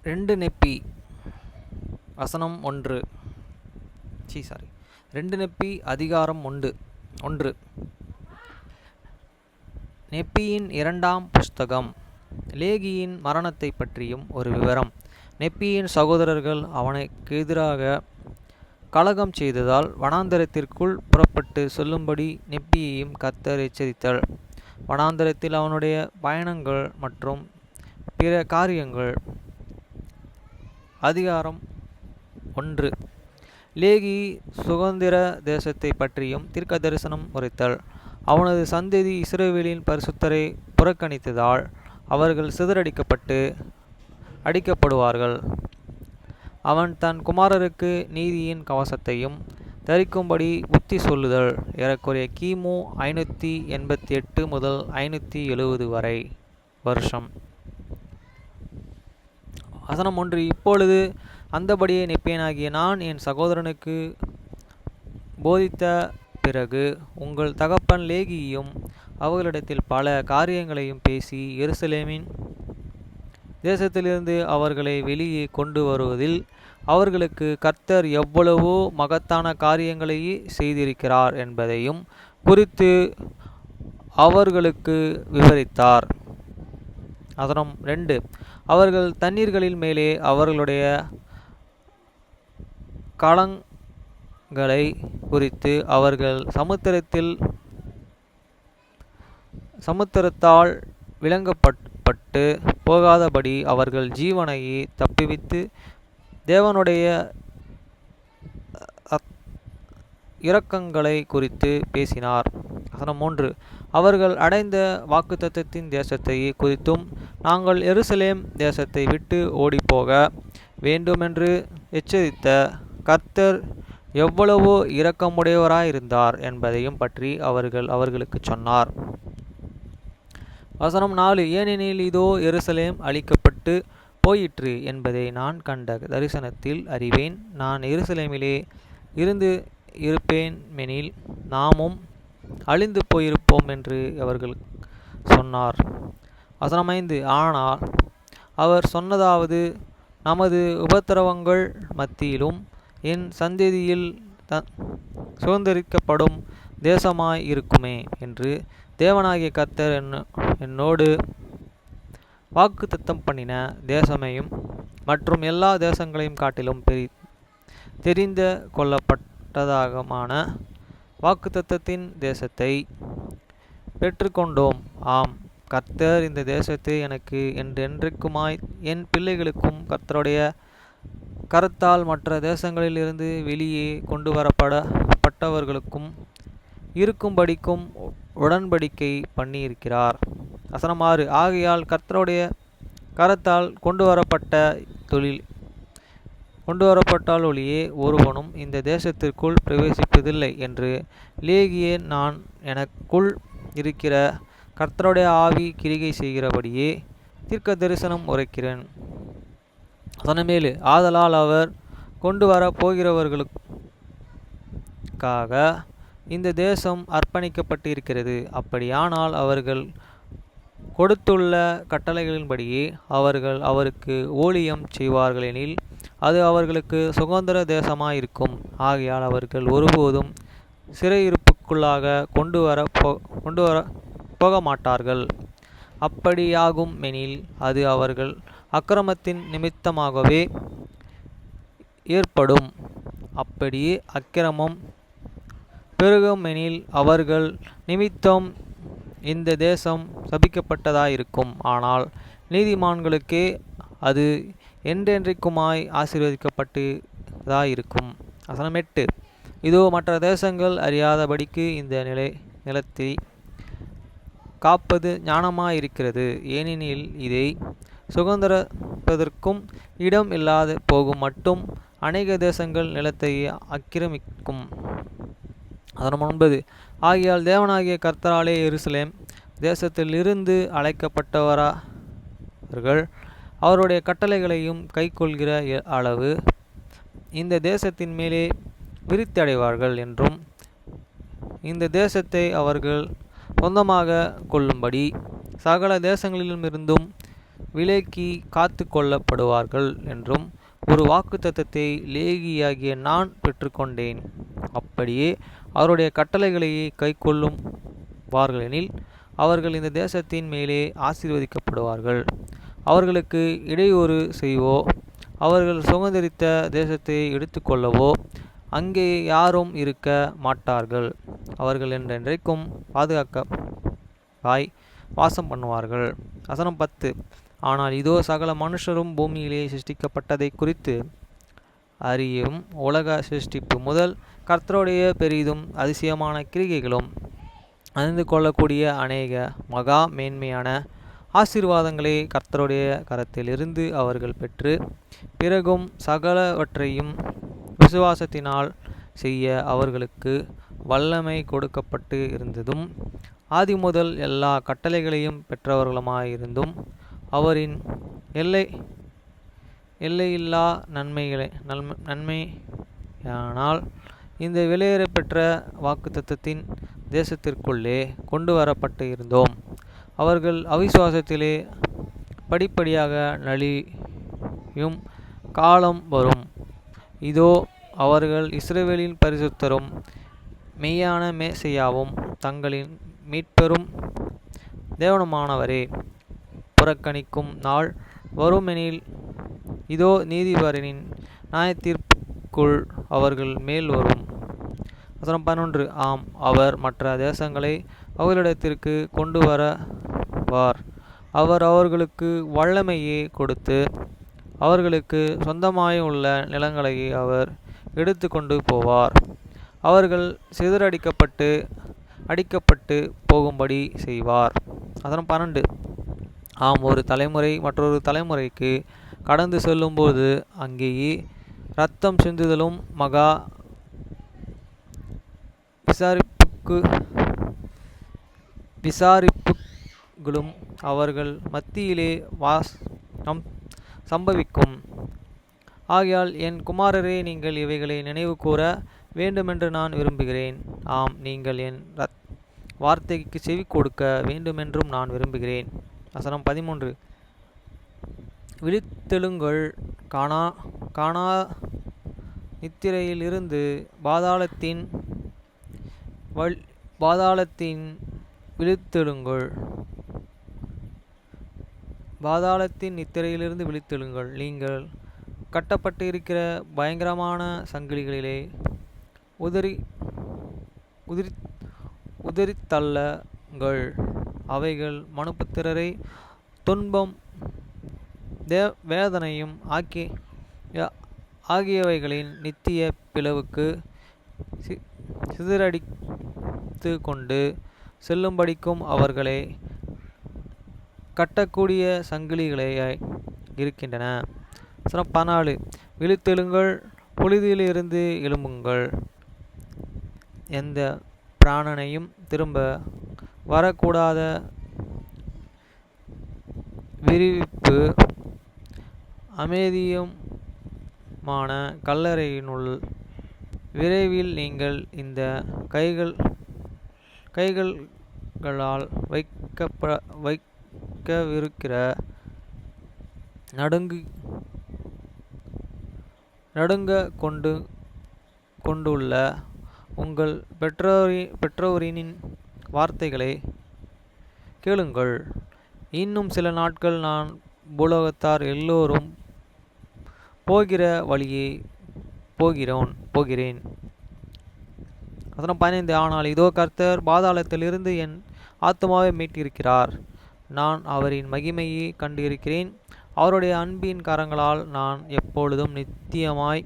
2 நெப்பி வசனம் 1 2 நெப்பி அதிகாரம் 1. நெப்பியின் இரண்டாம் புஸ்தகம். லேகியின் மரணத்தை பற்றியும் ஒரு விவரம். நெப்பியின் சகோதரர்கள் அவனுக்கு எதிராக கலகம் செய்ததால் வனாந்தரத்திற்குள் புறப்பட்டு சொல்லும்படி நெப்பியையும் கர்த்தர் எச்சரித்தார். வனாந்தரத்தில் அவனுடைய பயணங்கள் மற்றும் பிற காரியங்கள். அதிகாரம் 1. லேகி சுதந்திர தேசத்தை பற்றியும் தீர்க்க தரிசனம் உரைத்தல். அவனது சந்ததி இஸ்ரவேலின் பரிசுத்தரை புறக்கணித்ததால் அவர்கள் சிதறடிக்கப்பட்டு அடிக்கப்படுவார்கள். அவன் தன் குமாரருக்கு நீதியின் கவசத்தையும் தரிக்கும்படி புத்தி சொல்லுதல். ஏறக்குறைய கிமு 588 முதல் 570 வரை வருஷம். வசனம் 1. இப்பொழுது அந்தபடியே நெப்பியனாகிய நான் என் சகோதரனுக்கு போதித்த பிறகு உங்கள் தகப்பன் லேகியும் அவர்களிடத்தில் பல காரியங்களையும் பேசி எருசலேமின் தேசத்திலிருந்து அவர்களை வெளியே கொண்டு வருவதில் அவர்களுக்கு கர்த்தர் எவ்வளவோ மகத்தான காரியங்களை செய்திருக்கிறார் என்பதையும் குறித்து அவர்களுக்கு விவரித்தார். வசனம் 2. அவர்கள் தண்ணீர்களின் மேலே அவர்களுடைய களங்களை குறித்து அவர்கள் சமுத்திரத்தால் விளங்கப்பட்டு போகாதபடி அவர்கள் ஜீவனையை தப்புவித்து தேவனுடைய இரக்கங்களை குறித்து பேசினார். வசனம் 3. அவர்கள் அடைந்த வாக்குத்தத்தத்தின் தேசத்தை குறித்தும் நாங்கள் எருசலேம் தேசத்தை விட்டு ஓடிப்போக வேண்டுமென்று எச்சரித்த கர்த்தர் எவ்வளவோ இரக்கமுடையவராயிருந்தார் என்பதையும் பற்றி அவர்களுக்கு சொன்னார். வசனம் 4. ஏனெனில் இதோ எருசலேம் அழிக்கப்பட்டு போயிற்று என்பதை நான் கண்ட தரிசனத்தில் அறிவேன். நான் எருசலேமிலே இருப்பேமெனில் நாமும் அழிந்து போயிருப்போம் என்று அவர்கள் சொன்னார். வசனம் 5. ஆனால் அவர் சொன்னதாவது, நமது உபத்திரவங்கள் மத்தியிலும் என் சந்ததியில் சுதந்தரிக்கப்படும் தேசமாய் இருக்குமே என்று தேவனாகிய கர்த்தர் என்னோடு வாக்குத்தத்தம் பண்ணின தேசமையும் மற்றும் எல்லா தேசங்களையும் காட்டிலும் தெரிந்த கொள்ளப்பட்டதாகமான வாக்குத்தத்தத்தின் தேசத்தை பெற்றுக்கொண்டோம். ஆம், கர்த்தர் இந்த தேசத்தை எனக்கு என்றென்றைக்குமாய் என் பிள்ளைகளுக்கும் கர்த்தருடைய கரத்தால் மற்ற தேசங்களில் இருந்து வெளியே கொண்டு வரப்பட்டவர்களுக்கும் இருக்கும்படிக்கும் உடன்படிக்கை பண்ணியிருக்கிறார். வசனம் 6. ஆகையால் கர்த்தருடைய கரத்தால் கொண்டு வரப்பட்டால் ஒழியே ஒருவனும் இந்த தேசத்திற்குள் பிரவேசிப்பதில்லை என்று லேகியே நான் எனக்குள் இருக்கிற கர்த்தருடைய ஆவி கிரிகை செய்கிறபடியே தீர்க்க தரிசனம் உரைக்கிறேன். வசனம் 7. ஆதலால் அவர் கொண்டு வர போகிறவர்களுக்காக இந்த தேசம் அர்ப்பணிக்கப்பட்டு இருக்கிறது. அப்படியானால் அவர்கள் கொடுத்துள்ள கட்டளைகளின்படியே அவர்கள் அவருக்கு ஊழியம் செய்வார்களெனில் அது அவர்களுக்கு சுதந்திர தேசமாயிருக்கும். ஆகையால் அவர்கள் ஒருபோதும் சிறையிருப்புக்குள்ளாக கொண்டு வர போக மாட்டார்கள். அப்படியாகும் மெனில் அது அவர்கள் அக்கிரமத்தின் நிமித்தமாகவே ஏற்படும். அப்படியே அக்கிரமம் பெருகுமெனில் அவர்கள் நிமித்தம் இந்த தேசம் சபிக்கப்பட்டதாயிருக்கும். ஆனால் நீதிமான்களுக்கே அது என்றென்றைக்குமாய் ஆசீர்வதிக்கப்பட்டதாயிருக்கும். வசனம் 8. இதோ மற்ற தேசங்கள் அறியாதபடிக்கு இந்த நிலத்தை காப்பது ஞானமாயிருக்கிறது. ஏனெனில் இதை சுதந்தரிப்பதற்கும் இடம் இல்லாது போகும் மட்டும் அநேக தேசங்கள் நிலத்தை ஆக்கிரமிக்கும். வசனம் 9. ஆகையால் தேவனாகிய கர்த்தராலே எருசலேம் தேசத்தில் இருந்து அழைக்கப்பட்டவர்கள் அவருடைய கட்டளைகளையும் கைக்கொள்கிற அளவு இந்த தேசத்தின் மேலே விருத்தியடைவார்கள் என்றும் இந்த தேசத்தை அவர்கள் சொந்தமாக கொள்ளும்படி சகல தேசங்களிலுமிருந்தும் விலக்கி காத்து கொள்ளப்படுவார்கள் என்றும் ஒரு வாக்குத்தத்தத்தை லேகியாகிய நான் பெற்றுக்கொண்டேன். அப்படியே அவருடைய கட்டளைகளையே கைக்கொள்ளுவார்களெனில் அவர்கள் இந்த தேசத்தின் மேலே ஆசீர்வதிக்கப்படுவார்கள். அவர்களுக்கு இடையூறு செய்வோ அவர்கள் சுதந்தரித்த தேசத்தை எடுத்துக்கொள்ளவோ அங்கே யாரும் இருக்க மாட்டார்கள். அவர்கள் என்றென்றைக்கும் பாதுகாப்பாய் வாசம் பண்ணுவார்கள். வசனம் 10. ஆனால் இதோ சகல மனுஷரும் பூமியிலே சிருஷ்டிக்கப்பட்டதை குறித்து அறியும் உலக சிருஷ்டிப்பு முதல் கர்த்தருடைய பெரிதும் அதிசயமான கிரிகைகளும் அறிந்து கொள்ளக்கூடிய அநேக மகா மேன்மையான ஆசீர்வாதங்களை கர்த்தருடைய கரத்தில் இருந்து அவர்கள் பெற்று பிறகும் சகலவற்றையும் விசுவாசத்தினால் செய்ய அவர்களுக்கு வல்லமை கொடுக்கப்பட்டு இருந்ததும் ஆதி முதல் எல்லா கட்டளைகளையும் பெற்றவர்களுமாயிருந்தும் அவரின் எல்லையில்லா நன்மையானால் இந்த விலையேறப்பெற்ற வாக்குத்தத்தத்தின் தேசத்திற்குள்ளே கொண்டு வரப்பட்டு இருந்தோம். அவர்கள் அவிசுவாசத்திலே படிப்படியாக நலியும் காலம் வரும். இதோ அவர்கள் இஸ்ரவேலின் பரிசுத்தரும் மெய்யான மேசையாவும் தங்களின் மீட்பெரும் தேவனுமானவரே புறக்கணிக்கும் நாள் வருமெனில் இதோ நீதிபரனின் நியாயத்தீர்ப்புக்குள் அவர்கள் மேல் வரும். வசனம் 11. ஆம், அவர் மற்ற தேசங்களை அவர்களிடத்திற்கு கொண்டு வருவார். அவர் அவர்களுக்கு வல்லமையை கொடுத்து அவர்களுக்கு சொந்தமாயுள்ள நிலங்களையே அவர் எடுத்து கொண்டு போவார். அவர்கள் அடிக்கப்பட்டு போகும்படி செய்வார். வசனம் 12. ஆம், ஒரு தலைமுறை மற்றொரு தலைமுறைக்கு கடந்து செல்லும்போது அங்கேயே இரத்தம் சிந்துதலும் மகா விசாரிப்புகளும் அவர்கள் மத்தியிலே சம்பவிக்கும். ஆகையால் என் குமாரரே, நீங்கள் இவைகளை நினைவு கூற வேண்டுமென்று நான் விரும்புகிறேன். ஆம், நீங்கள் என் வார்த்தைக்கு செவி கொடுக்க வேண்டுமென்றும் நான் விரும்புகிறேன். வசனம் 13. விழித்தெழுங்கள், காணா நித்திரையில் இருந்து பாதாளத்தின் விழித்தெழுங்கள். பாதாளத்தின் நித்திரையிலிருந்து விழித்தெழுங்கள். நீங்கள் கட்டப்பட்டு இருக்கிற பயங்கரமான சங்கிலிகளிலே உதறித்தள்ளுங்கள். அவைகள் மனுபுத்திரரை துன்பம் வேதனையும் ஆகியவைகளின் நித்திய பிளவுக்கு சிதறடித்து கொண்டு செல்லும்படிக்கும் அவர்களை கட்டக்கூடிய சங்கிலிகளாய் இருக்கின்றன. 14. விழித்தெழுங்கள், புழுதியிலிருந்து எழும்புங்கள். எந்த பிராணனையும் திரும்ப வரக்கூடாத விரிவிப்பு அமேதியுமான கல்லறையினுள் விரைவில் நீங்கள் இந்த கைகளால் வைக்கவிருக்கிற நடுங்க கொண்டுள்ள உங்கள் பெற்றோரின் வார்த்தைகளை கேளுங்கள். இன்னும் சில நாட்கள் நான் பூலோகத்தார் எல்லோரும் போகிற வழியே போகிறேன். 15. ஆனால் இதோ கர்த்தர் பாதாளத்திலிருந்து என் ஆத்துமாவை மீட்டிருக்கிறார். நான் அவரின் மகிமையை கண்டு இருக்கிறேன். அவருடைய அன்பின் கரங்களால் நான் எப்பொழுதும் நித்தியமாய்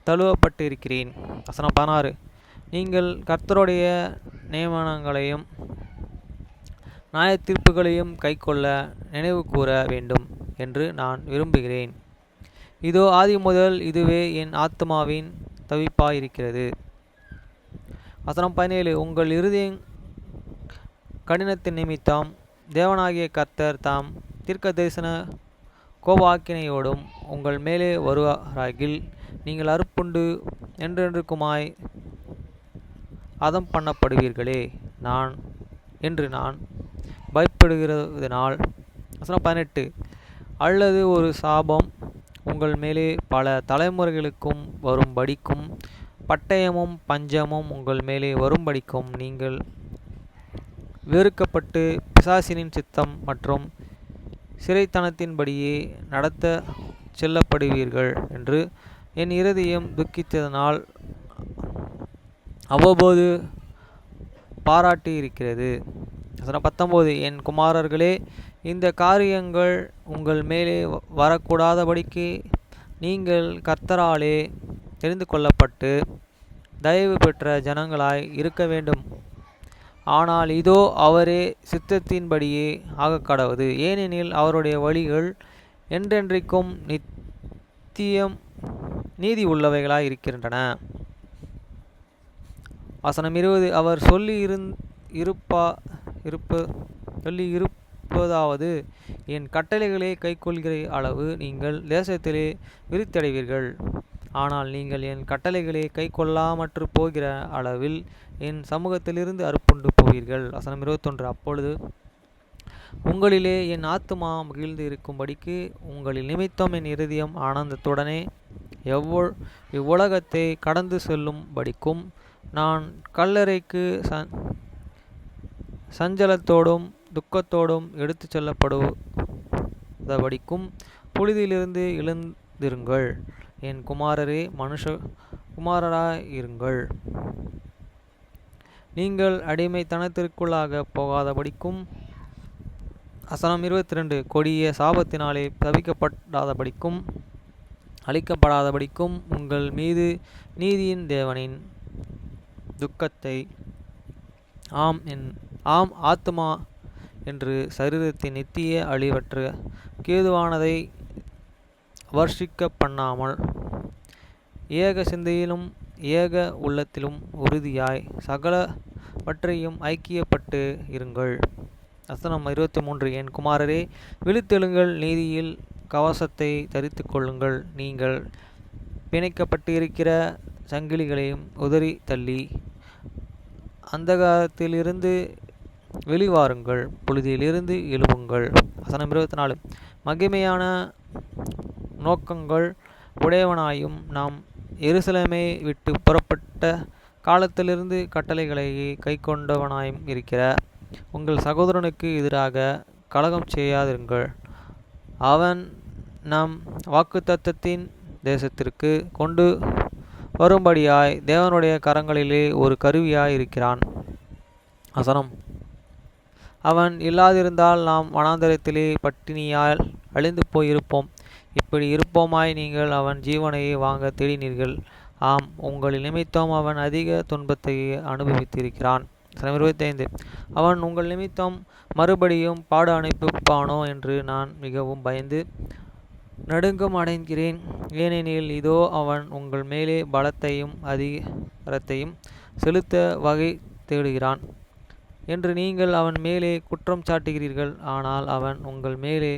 தழுவப்பட்டிருக்கிறேன். 16. நீங்கள் கர்த்தருடைய நியமனங்களையும் நியாயத்தீர்ப்புகளையும் கைக்கொள்ள நினைவு கூற வேண்டும் என்று நான் விரும்புகிறேன். இதோ ஆதி முதல் இதுவே என் ஆத்மாவின் தவிப்பாயிருக்கிறது. 17. உங்கள் இருதயம் கடினத்தின் நிமித்தம் தேவனாகிய கர்த்தர் தாம் தீர்க்கதரிசன கோபாக்கினையோடும் உங்கள் மேலே வருவாராகில் நீங்கள் அறுப்புண்டு என்றென்றுக்குமாய் அதம் பண்ணப்படுவீர்களே என்று நான் பயப்படுகிறதினால். வசனம் 18. அல்லது ஒரு சாபம் உங்கள் மேலே பல தலைமுறைகளுக்கும் வரும்படிக்கும் பட்டயமும் பஞ்சமும் உங்கள் மேலே வரும்படிக்கும் நீங்கள் வெறுக்கப்பட்டு பிசாசினின் சித்தம் மற்றும் சிறைத்தனத்தின்படியே நடத்த செல்லப்படுவீர்கள் என்று என் இருதயம் துக்கித்ததனால் அவ்வப்போது பாராட்டி இருக்கிறது. 19. என் குமாரர்களே, இந்த காரியங்கள் உங்கள் மேலே வரக்கூடாதபடிக்கு நீங்கள் கர்த்தராலே தெரிந்து கொள்ளப்பட்டு தயவு பெற்ற ஜனங்களாய் இருக்க வேண்டும். ஆனால் இதோ அவரே சித்தத்தின்படியே ஆகக்கடவது. ஏனெனில் அவருடைய வழிகள் என்றென்றைக்கும் நித்தியம் நீதி உள்ளவைகளாய் இருக்கின்றன. வசனம் 20. அவர் இருப்பதாவது, என் கட்டளைகளை கைக்கொள்கிற அளவு நீங்கள் தேசத்திலே விருத்தடைவீர்கள். ஆனால் நீங்கள் என் கட்டளைகளை கை கொள்ளாமற்று போகிற அளவில் என் சமூகத்திலிருந்து அறுப்புண்டு போவீர்கள். வசனம் 21. அப்பொழுது உங்களிலே என் ஆத்துமா மகிழ்ந்து இருக்கும்படிக்கு உங்களில் நிமித்தம் என் இருதயம் ஆனந்தத்துடனே இவ்வுலகத்தை கடந்து செல்லும்படிக்கும் நான் கல்லறைக்கு சஞ்சலத்தோடும் துக்கத்தோடும் எடுத்து செல்லப்படுவதபடிக்கும் புழுதியிலிருந்து எழுந்திருங்கள். என் குமாரரே, குமாரராயிருங்கள். நீங்கள் அடிமைத்தனத்திற்குள்ளாக போகாதபடிக்கும். வசனம் 22. கொடிய சாபத்தினாலே தவிக்கப்படாதபடிக்கும் அழிக்கப்படாதபடிக்கும் உங்கள் மீது நீதியின் தேவனின் துக்கத்தை ஆம் ஆத்துமா என்று சரீரத்தின் நித்திய அழிவற்ற கேதுவானதை வர்ஷிக்க பண்ணாமல் ஏக சிந்தையிலும் ஏக உள்ளத்திலும் உறுதியாய் சகலவற்றையும் ஐக்கியப்பட்டு இருங்கள். வசனம் 23. என் குமாரரே, விழித்தெழுங்கள், நீதியில் கவசத்தை தரித்து கொள்ளுங்கள். நீங்கள் பிணைக்கப்பட்டு இருக்கிற சங்கிலிகளையும் உதறி தள்ளி அந்தகாரத்திலிருந்து வெளிவாருங்கள், புழுதியிலிருந்து எழும்புங்கள். வசனம் 24. மகிமையான நோக்கங்கள் உடையவனாயும் நாம் எருசலேமை விட்டு புறப்பட்ட காலத்திலிருந்து கட்டளைகளை கை கொண்டவனாயும் இருக்கிற உங்கள் சகோதரனுக்கு எதிராக கலகம் செய்யாதிருங்கள். அவன் நம் வாக்குத்தத்தத்தின் தேசத்திற்கு கொண்டு வரும்படியாய் தேவனுடைய கரங்களிலே ஒரு கருவியாய் இருக்கிறான். வசனம். அவன் இல்லாதிருந்தால் நாம் வனாந்தரத்திலே பட்டினியால் அழிந்து போயிருப்போம். இப்படி இருப்போமாய் நீங்கள் அவன் ஜீவனையை வாங்க தேடினீர்கள். ஆம், உங்கள் நிமித்தம் அவன் அதிக துன்பத்தை அனுபவித்திருக்கிறான். 25. அவன் உங்கள் நிமித்தம் மறுபடியும் பாடு அனுப்பிப்பானோ என்று நான் மிகவும் பயந்து நடுங்கம் அடைகிறேன். ஏனெனில் இதோ அவன் உங்கள் மேலே பலத்தையும் அதிகாரத்தையும் செலுத்த வகை தேடுகிறான் என்று நீங்கள் அவன் மேலே குற்றம் சாட்டுகிறீர்கள். ஆனால் அவன் உங்கள் மேலே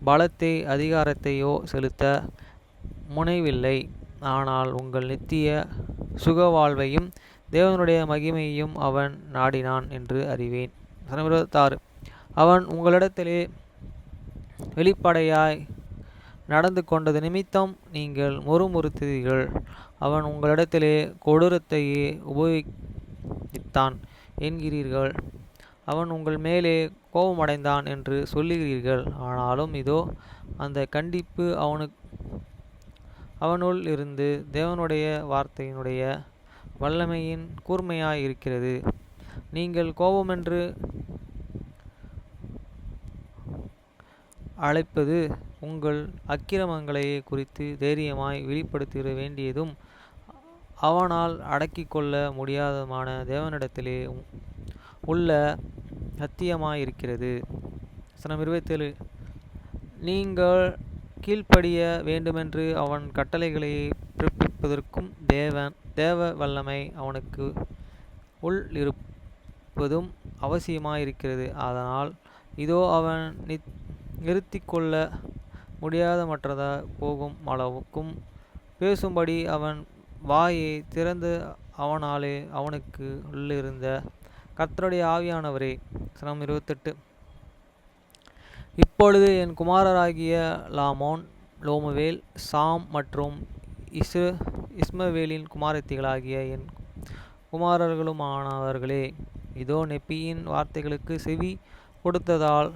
பலத்தை அதிகாரத்தையோ செலுத்த முனைவில்லை. ஆனால் உங்கள் நித்திய சுகவாழ்வையும் தேவனுடைய மகிமையையும் அவன் நாடினான் என்று அறிவேன். 26. அவன் உங்களிடத்திலே வெளிப்படையாய் நடந்து கொண்டது நிமித்தம் நீங்கள் முறுமுறுத்தீர்கள். அவன் உங்களிடத்திலே கொடூரத்தையே உபயோகித்தான் என்கிறீர்கள். அவன் உங்கள் மேலே கோபமடைந்தான் என்று சொல்லுகிறீர்கள். ஆனாலும் இதோ அந்த கண்டிப்பு அவனுள் இருந்து தேவனுடைய வார்த்தையினுடைய வல்லமையின் கூர்மையாய் இருக்கிறது. நீங்கள் கோபமென்று அழைப்பது உங்கள் அக்கிரமங்களை குறித்து தைரியமாய் வெளிப்படுத்த வேண்டியதும் அவனால் அடக்கிக் கொள்ள முடியாததுமான தேவனிடத்திலே உள்ள சத்தியமாயிருக்கிறது. 27. நீங்கள் கீழ்ப்படிய வேண்டுமென்று அவன் கட்டளைகளை பிறப்பிப்பதற்கும் தேவ வல்லமை அவனுக்கு உள் இருப்பதும் அவசியமாயிருக்கிறது. அதனால் இதோ அவன் நிறுத்திக் கொள்ள முடியாத மற்றதா போகும் அளவுக்கும் பேசும்படி அவன் வாயை திறந்து அவனாலே அவனுக்கு உள்ளிருந்த கர்த்தருடைய ஆவியானவரே. 28. இப்பொழுது என் குமாரராகிய லாமோன், லோமுவேல், சாம் மற்றும் இஸ்மவேலின் குமாரத்திகளாகிய என் குமாரர்களுமானவர்களே, இதோ நெப்பியின் வார்த்தைகளுக்கு செவி கொடுத்ததால்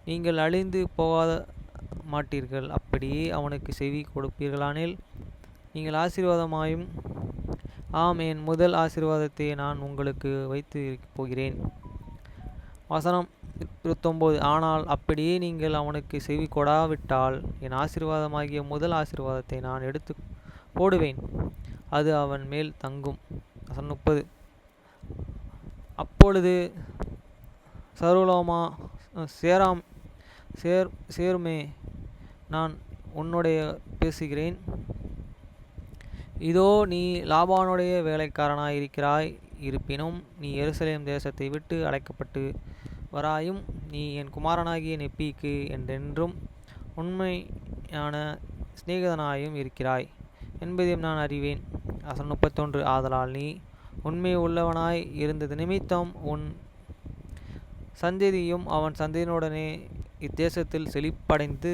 நீங்கள் அழிந்து போகாத மாட்டீர்கள். அப்படியே அவனுக்கு செவி கொடுப்பீர்களானில் நீங்கள் ஆசீர்வாதமாயும் ஆம், என் முதல் ஆசீர்வாதத்தை நான் உங்களுக்கு வைத்து போகிறேன். வசனம் 29. ஆனால் அப்படியே நீங்கள் அவனுக்கு செவி கொடாவிட்டால் என் ஆசீர்வாதமாகிய முதல் ஆசீர்வாதத்தை நான் எடுத்து போடுவேன், அது அவன் மேல் தங்கும். வசனம் 30. அப்பொழுது சருலோமா சேருமே, நான் உன்னுடைய பேசுகிறேன். இதோ நீ லாபானுடைய வேலைக்காரனாய் இருக்கிறாய். இருப்பினும் நீ எருசலேம் தேசத்தை விட்டு அழைக்கப்பட்டு வராயும் நீ என் குமாரனாகிய நெப்பிக்கு என்றென்றும் உண்மையான சிநேகிதனாயும் இருக்கிறாய் என்பதையும் நான் அறிவேன். வசனம் 31. ஆதலால் நீ உண்மை உள்ளவனாய் இருந்தது நிமித்தம் உன் சந்ததியும் அவன் சந்ததியினுடனே இத்தேசத்தில் செழிப்படைந்து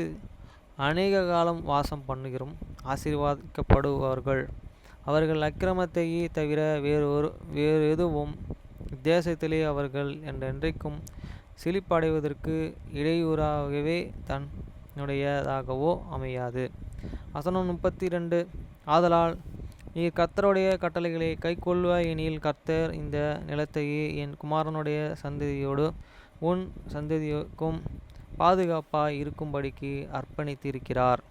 அநேக காலம் வாசம் பண்ணுகிறோம். ஆசீர்வாதிக்கப்படுவார்கள். அவர்கள் அக்கிரமத்தையே தவிர வேறு எதுவும் இத்தேசத்திலே அவர்கள் என்றென்றைக்கும் செழிப்படைவதற்கு இடையூறாகவே தன்னுடையதாகவோ அமையாது. வசனம் 32. ஆதலால் நீ கர்த்தருடைய கட்டளைகளை கைக்கொள்வாய் எனில் கர்த்தர் இந்த நிலத்தையே என் குமாரனுடைய சந்ததியோடு உன் சந்ததிக்கும் பாதுகாப்பாய் இருக்கும்படிக்கு அர்ப்பணித்திருக்கிறார்.